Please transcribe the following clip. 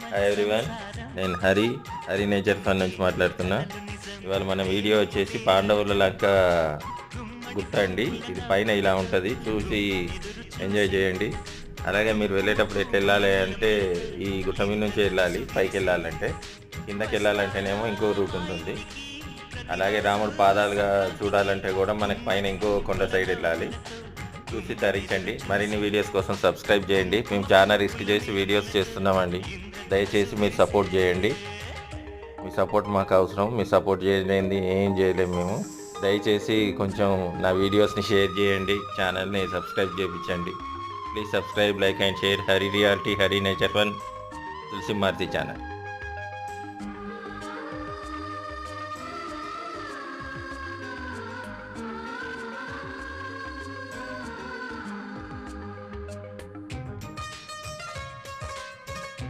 Hi everyone, నేను Hari nature fun నుంచి మాట్లాడుతున్నా. ఇవాళ మన వీడియో వచ్చేసి పాండవుల లంక గుట్ట అండి. ఇది పైన ఇలా ఉంటుంది, చూసి ఎంజాయ్ చేయండి. అలాగే మీరు వెళ్ళేటప్పుడు ఎట్లా వెళ్ళాలి అంటే ఈ గుట్ట మీద నుంచి వెళ్ళాలి. పైకి వెళ్ళాలంటే, కిందకి వెళ్ళాలంటేనేమో ఇంకో రూట్ ఉంటుంది. అలాగే రాముడు పాదాలుగా చూడాలంటే కూడా మనకి పైన ఇంకో కొండ సైడ్ వెళ్ళాలి. చూసి తరించండి. మరిన్ని వీడియోస్ కోసం సబ్స్క్రైబ్ చేయండి. మేము చాలా రిస్క్ చేసి వీడియోస్ చేస్తున్నామండి. దయచేసి మీరు సపోర్ట్ చేయండి. మీ సపోర్ట్ మాకు అవసరం. మీ సపోర్ట్ చేయలేనిది ఏం చేయలేము మేము. దయచేసి కొంచెం నా వీడియోస్ని షేర్ చేయండి. ఛానల్ని సబ్స్క్రైబ్ చేయించండి. Please subscribe, like and share Hari reality, Hari nature one, Tulasi Maruti channel.